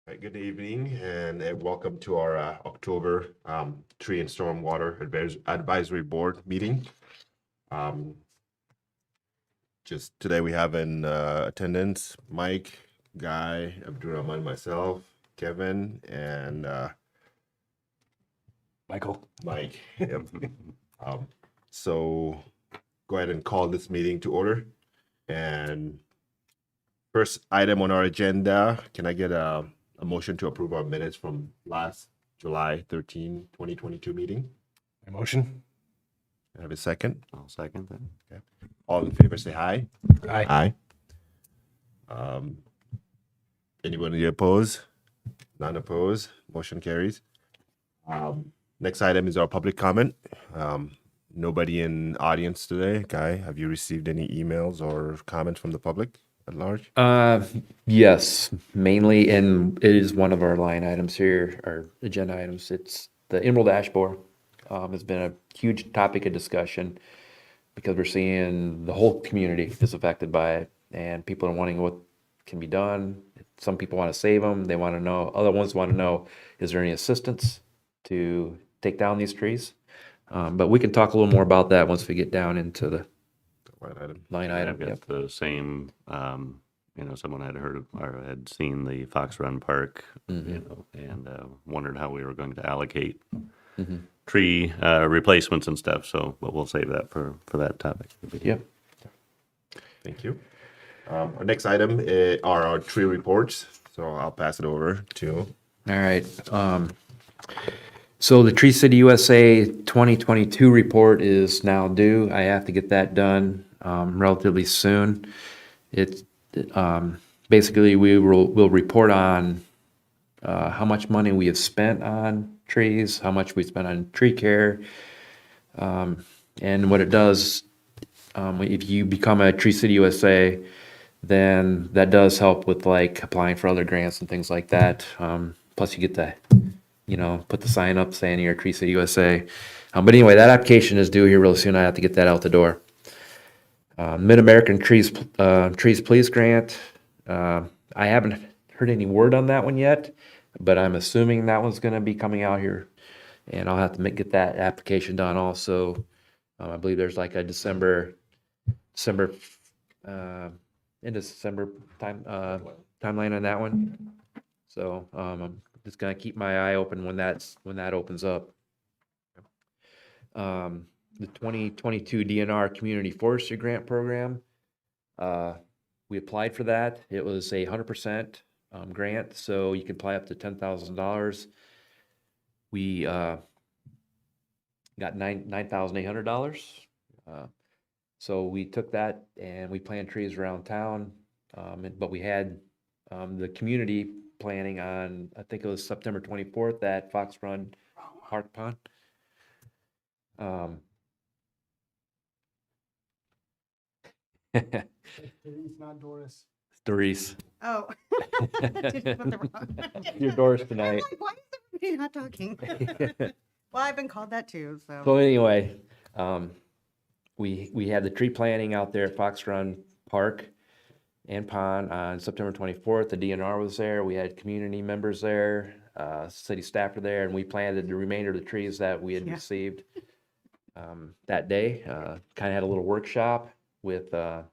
Right, good evening and welcome to our October Tree and Stormwater Advisory Board meeting. Um, just today we have in attendance Mike, Guy, Abdurrahman, myself, Kevin, and Michael. Mike. Yep. Um, so go ahead and call this meeting to order. And first item on our agenda, can I get a motion to approve our minutes from last July 13, 2022 meeting? Motion. I have a second. I'll second that. Okay. All in favor, say aye. Aye. Um, Anybody oppose? None opposed. Motion carries. Next item is our public comment. Nobody in audience today. Guy, have you received any emails or comments from the public at large? Yes, mainly, and it is one of our line items here, our agenda items. It's the Emerald Ash Borer. Has been a huge topic of discussion because we're seeing the whole community is affected by it, and people are wanting what can be done. Some people want to save them. They want to know. Other ones want to know: is there any assistance to take down these trees? But we can talk a little more about that once we get down into the Line item. line I've item. got Yep. the same, someone had heard of, or had seen the Fox Run Park, and wondered how we were going to allocate tree replacements and stuff. So, but we'll save that for that topic. Yep. Thank you. Our next item are our tree reports. So I'll pass it over to. All right. So the Tree City USA 2022 report is now due. I have to get that done relatively soon. It basically we'll report on how much money we have spent on trees, how much we spent on tree care, and what it does. If you become a Tree City USA, then that does help with like applying for other grants and things like that. Plus you get to, put the sign up saying you're a Tree City USA. But anyway, that application is due here real soon. I have to get that out the door. Mid-American Trees Please Grant. I haven't heard any word on that one yet, but I'm assuming that one's going to be coming out here, and I'll have to get that application done also. I believe there's like a December, end of December timeline on that one. So I'm just gonna keep my eye open when that opens up. The 2022 DNR Community Forestry Grant Program. We applied for that. It was a 100% grant, so you can apply up to $10,000. We got $9,800. So we took that and we planted trees around town. But we had the community planning on, I think it was September 24th at Fox Run Park Pond. Doris, not Doris. Doris, Oh. Did you put the wrong- your Doris I'm tonight. like, why is everybody not talking? Well, I've been called that too, so. So anyway, we had the tree planting out there at Fox Run Park and Pond on September 24th. The DNR was there. We had community members there, city staff were there, and we planted the remainder of the trees that we had Yeah. received that day. Kind of had a little workshop with how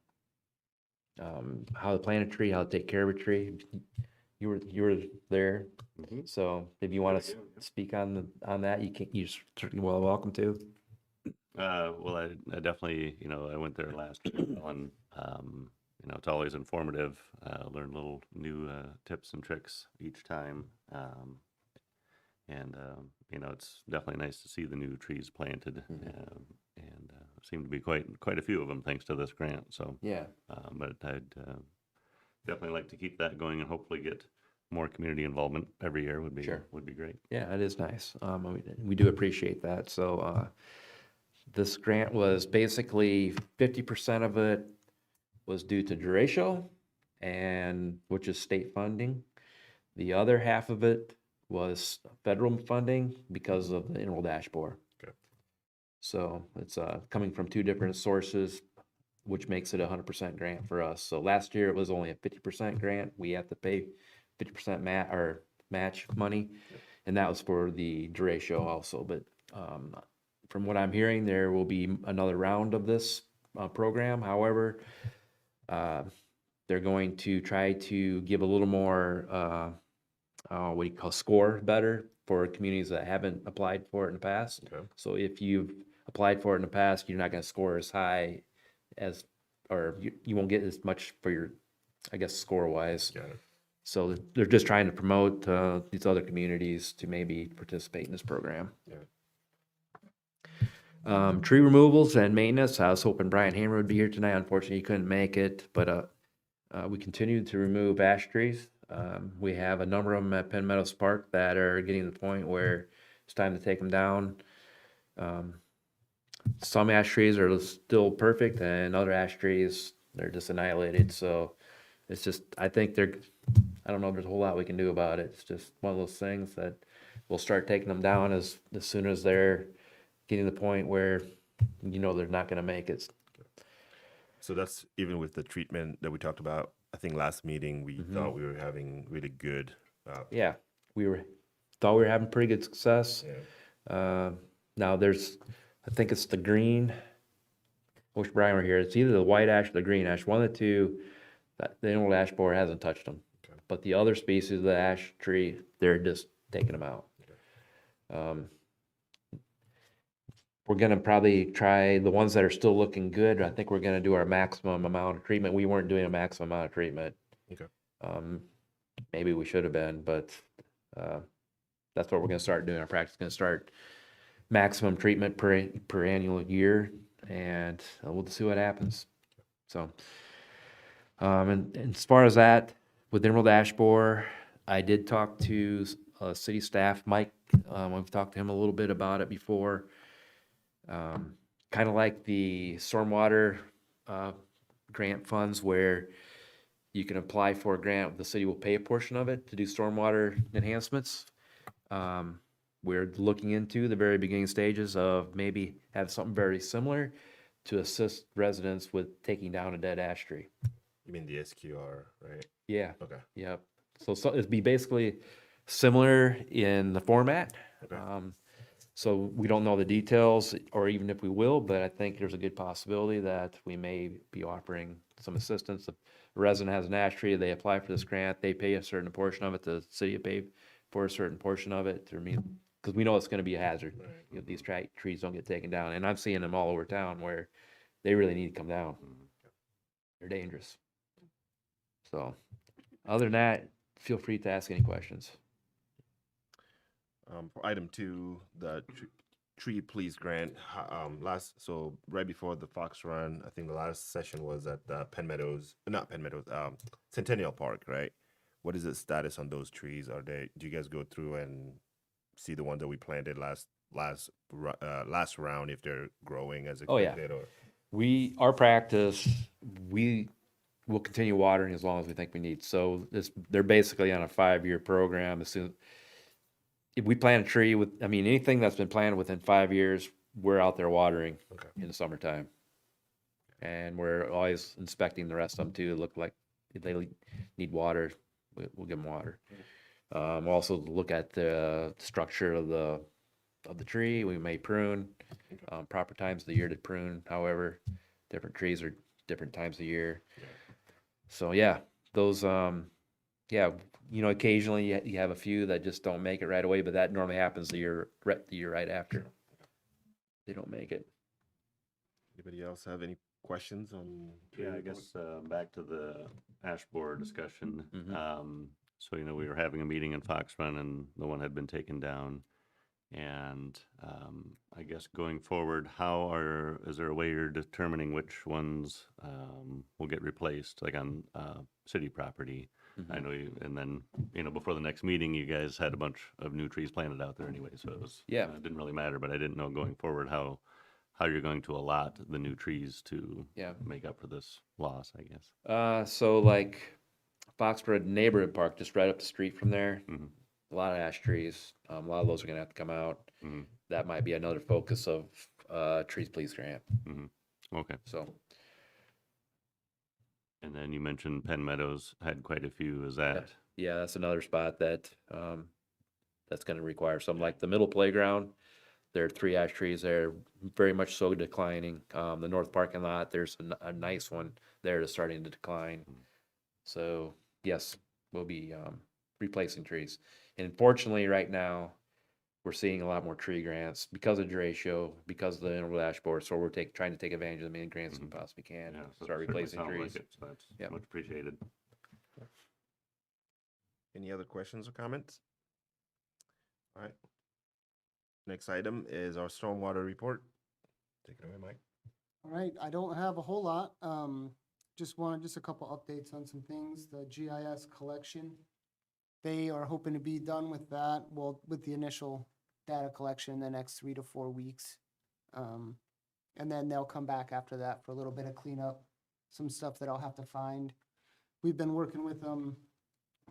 to plant a tree, how to take care of a tree. You were there, so if you want to speak on that, you're certainly welcome to. Well, I definitely, I went there last year, and it's always informative. Learn little new tips and tricks each time, and it's definitely nice to see the new trees planted, and seem to be quite a few of them thanks to this grant. So Yeah. but I'd definitely like to keep that going and hopefully get more community involvement every year would be Sure. would be great. Yeah, it is nice. We do appreciate that. So this grant was basically 50% of it was due to derecho, and which is state funding. The other half of it was federal funding because of the Emerald Ash Borer. Okay. So it's coming from two different sources, which makes it a 100% grant for us. So last year it was only a 50% grant. We have to pay 50% match money, and that was for the derecho also. But from what I'm hearing, there will be another round of this program. However, they're going to try to give a little more, what do you call, score better for communities that haven't applied for it in the past. Okay. So if you've applied for it in the past, you're not going to score as high as, or you won't get as much for your, I guess, score wise. Got it. So they're just trying to promote these other communities to maybe participate in this program. Tree removals and maintenance. I was hoping Brian Hammer would be here tonight. Unfortunately, he couldn't make it, but we continue to remove ash trees. We have a number of them at Penn Meadows Park that are getting to the point where it's time to take them down. Some ash trees are still perfect, and other ash trees, they're just annihilated. So it's just, I think I don't know if there's a whole lot we can do about it. It's just one of those things that we'll start taking them down as soon as they're getting to the point where, they're not going to make it. So that's even with the treatment that we talked about. I think last meeting we thought we were having really good. Yeah, thought we were having pretty good success. Yeah. Now I think it's the green. I wish Brian were here. It's either the white ash or the green ash. One of the two. The old ash borer hasn't touched them. Okay. But the other species of the ash tree, they're just taking them out. We're gonna probably try the ones that are still looking good. I think we're gonna do our maximum amount of treatment. We weren't doing a maximum amount of treatment. Okay. Maybe we should have been, but that's what we're gonna start doing. Our practice is gonna start maximum treatment per annual year, and we'll see what happens. So, and as far as that, with Emerald Ash Borer, I did talk to city staff, Mike. We've talked to him a little bit about it before. Kind of like the stormwater grant funds where you can apply for a grant, the city will pay a portion of it to do stormwater enhancements. We're looking into the very beginning stages of maybe have something very similar to assist residents with taking down a dead ash tree. You mean the SQR, right? Yeah. Okay. Yep. So it'd be basically similar in the format. Okay. So we don't know the details, or even if we will, but I think there's a good possibility that we may be offering some assistance. If a resident has an ash tree, they apply for this grant, they pay a certain portion of it, the city will pay for a certain portion of it. Because we know it's going to be a hazard if these trees don't get taken down. And I'm seeing them all over town where they really need to come down. They're dangerous. So other than that, feel free to ask any questions. For item 2, the tree please grant. So right before the Fox Run, I think the last session was at Centennial Park, right? What is the status on those trees? Do you guys go through and see the ones that we planted last round if they're growing as expected? Oh, yeah. Our practice, we will continue watering as long as we think we need. So they're basically on a 5-year program. If we plant a tree anything that's been planted within 5 years, we're out there watering in the summertime. And we're always inspecting the rest of them too. Look like if they need water, we'll give them water. Also look at the structure of the tree. We may prune, proper times of the year to prune. However, different trees are different times of year. So yeah, those, occasionally you have a few that just don't make it right away, but that normally happens the year right after. They don't make it. Anybody else have any questions on? Yeah, I guess back to the ash borer discussion. Mhm. So, we were having a meeting in Fox Run and the one had been taken down. And I guess going forward, is there a way you're determining which ones will get replaced, like on city property? I know and then, before the next meeting, you guys had a bunch of new trees planted out there anyway, so it didn't really matter, but I didn't know going forward how you're going to allot the new trees to make up for this loss, I guess. So like Foxborough Neighborhood Park, just right up the street from there, a lot of ash trees. A lot of those are gonna have to come out. That might be another focus of Trees Please Grant. Okay. So. And then you mentioned Penn Meadows had quite a few. Is that yeah, that's another spot that, that's gonna require some, like the middle playground. There are 3 ash trees there, very much so declining. The north parking lot, there's a nice one there that's starting to decline. So, yes, we'll be, replacing trees. And fortunately, right now, we're seeing a lot more tree grants because of Duratio, because of the interval dashboard. So we're trying to take advantage of the many grants we possibly can, Yeah, and so start it certainly replacing sounds trees. like it, so that's Yep. much appreciated. Any other questions or comments? All right. Next item is our stormwater report. Take it away, Mike. All right, I don't have a whole lot. Just a couple updates on some things. The GIS collection. They are hoping to be done with that, well, with the initial data collection in the next 3 to 4 weeks. And then they'll come back after that for a little bit of cleanup, some stuff that I'll have to find. We've been working with them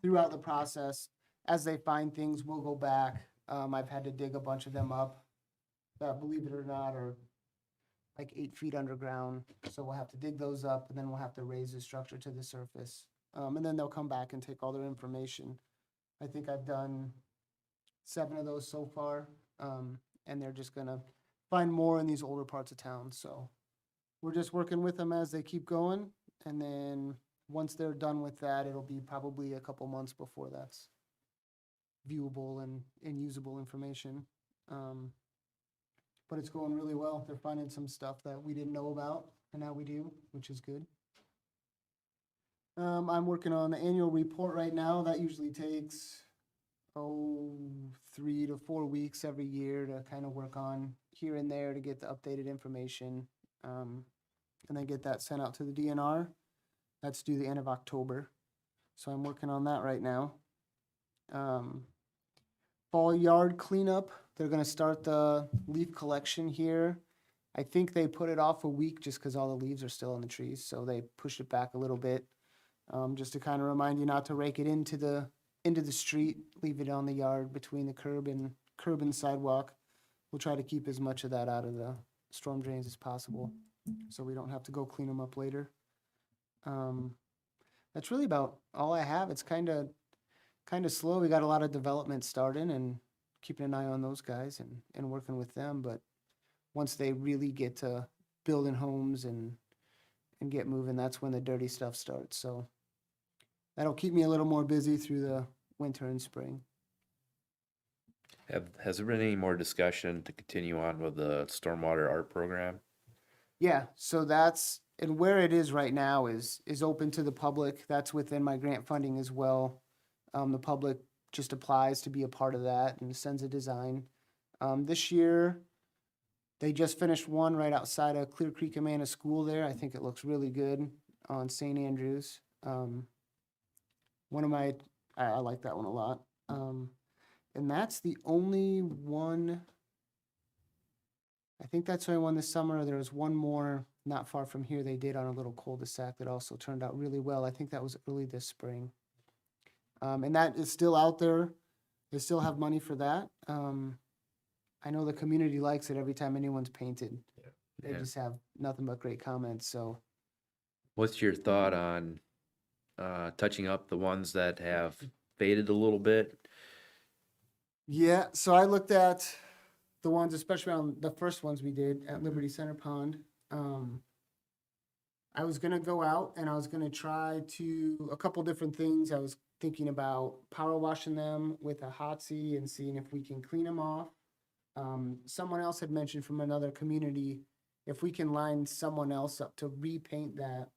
throughout the process. As they find things, we'll go back. I've had to dig a bunch of them up that, believe it or not, are like 8 feet underground. So we'll have to dig those up, and then we'll have to raise the structure to the surface. And then they'll come back and take all their information. I think I've done 7 of those so far. And they're just gonna find more in these older parts of town. So we're just working with them as they keep going. And then once they're done with that, it'll be probably a couple months before that's viewable and usable information. But it's going really well. They're finding some stuff that we didn't know about, and now we do, which is good. I'm working on the annual report right now. That usually takes 3 to 4 weeks every year to kind of work on here and there to get the updated information, and then get that sent out to the DNR. That's due the end of October. So I'm working on that right now. Fall yard cleanup. They're gonna start the leaf collection here. I think they put it off a week just because all the leaves are still on the trees, so they pushed it back a little bit. Just to kind of remind you not to rake it into the street, leave it on the yard between the curb and sidewalk. We'll try to keep as much of that out of the storm drains as possible, so we don't have to go clean them up later. That's really about all I have. It's kind of slow. We got a lot of development starting and keeping an eye on those guys and working with them. But once they really get to building homes and get moving, that's when the dirty stuff starts. So that'll keep me a little more busy through the winter and spring. Has there been any more discussion to continue on with the stormwater art program? Yeah, so that's, and where it is right now is open to the public. That's within my grant funding as well. The public just applies to be a part of that and sends a design. This year, they just finished one right outside of Clear Creek Amana School there. I think it looks really good on St. Andrews. I like that one a lot. And that's the only one, I think that's the only one this summer. There was one more not far from here they did on a little cul-de-sac that also turned out really well. I think that was early this spring. And that is still out there. They still have money for that. I know the community likes it every time anyone's painted. They Yeah. just have nothing but great comments, so. What's your thought on touching up the ones that have faded a little bit? Yeah, so I looked at the ones, especially on the first ones we did at Liberty Center Pond. I was gonna go out and I was gonna try a couple different things. I was thinking about power washing them with a Hotsy and seeing if we can clean them off. Someone else had mentioned from another community, if we can line someone else up to repaint that,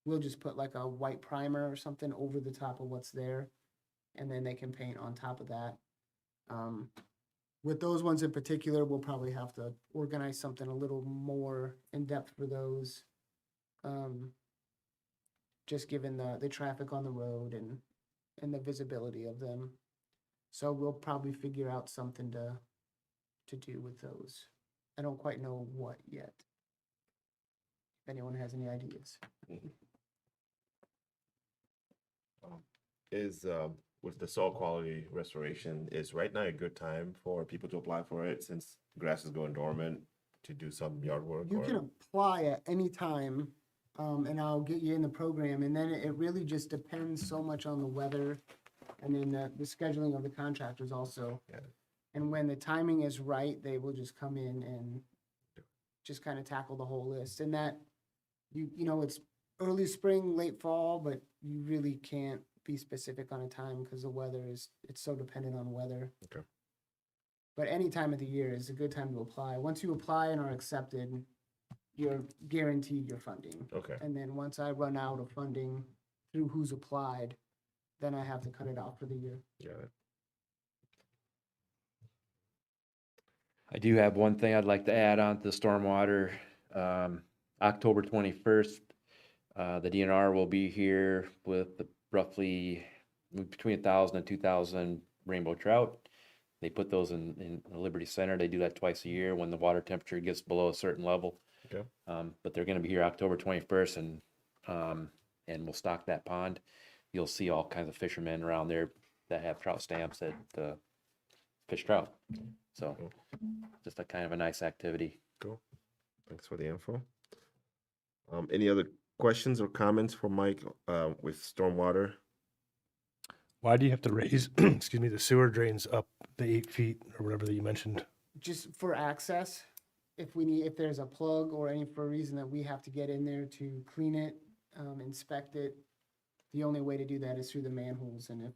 we'll just put like a white primer or something over the top of what's there, and then they can paint on top of that. With those ones in particular, we'll probably have to organize something a little more in depth for those. Just given the traffic on the road and the visibility of them. So we'll probably figure out something to do with those. I don't quite know what yet. If anyone has any ideas. Is with the soil quality restoration, is right now a good time for people to apply for it since grass is going dormant to do some yard work? You can apply at any time, and I'll get you in the program. And then it really just depends so much on the weather And then the scheduling of the contractors also. Got it. And when the timing is right, they will just come in and just kind of tackle the whole list. And that, you know, it's early spring, late fall, but you really can't be specific on a time because the weather it's so dependent on weather. Okay. But any time of the year is a good time to apply. Once you apply and are accepted, you're guaranteed your funding. Okay. And then once I run out of funding through who's applied, then I have to cut it off for the year. Got it. I do have one thing I'd like to add on to the stormwater. October 21st, the DNR will be here with roughly between 1,000 and 2,000 rainbow trout. They put those in the Liberty Center. They do that twice a year when the water temperature gets below a certain level. Okay. But they're going to be here October 21st, and we'll stock that pond. You'll see all kinds of fishermen around there that have trout stamps that fish trout. So just a kind of a nice activity. Cool. Thanks for the info. Any other questions or comments for Mike with stormwater? Why do you have to raise, excuse me, the sewer drains up the 8 feet or whatever that you mentioned? Just for access, if there's a plug or any for a reason that we have to get in there to clean it, inspect it, the only way to do that is through the manholes. And if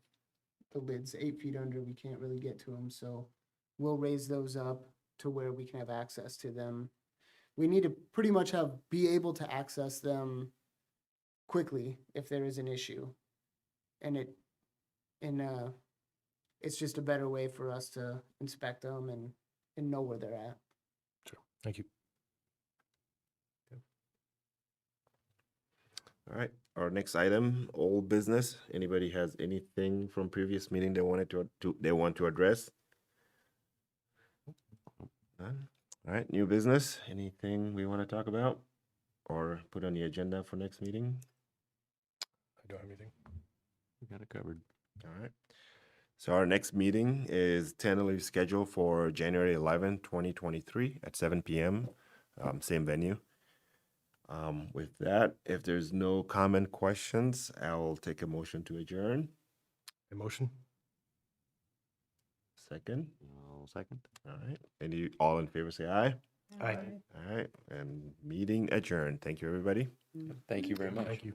the lid's 8 feet under, we can't really get to them. So we'll raise those up to where we can have access to them. We need to pretty much be able to access them quickly if there is an issue. And it's just a better way for us to inspect them and know where they're at. Sure. Thank you. All right. Our next item, old business. Anybody has anything from previous meeting they wanted they want to address? None? All right. New business. Anything we want to talk about or put on the agenda for next meeting? I don't have anything. We got it covered. All right. So our next meeting is tentatively scheduled for January 11, 2023 at 7 p.m. Same venue. With that, if there's no comment questions, I'll take a motion to adjourn. A motion? Second. I'll second. All right. All in favor say aye. Aye. All right. And meeting adjourned. Thank you, everybody. Thank you very much. Thank you.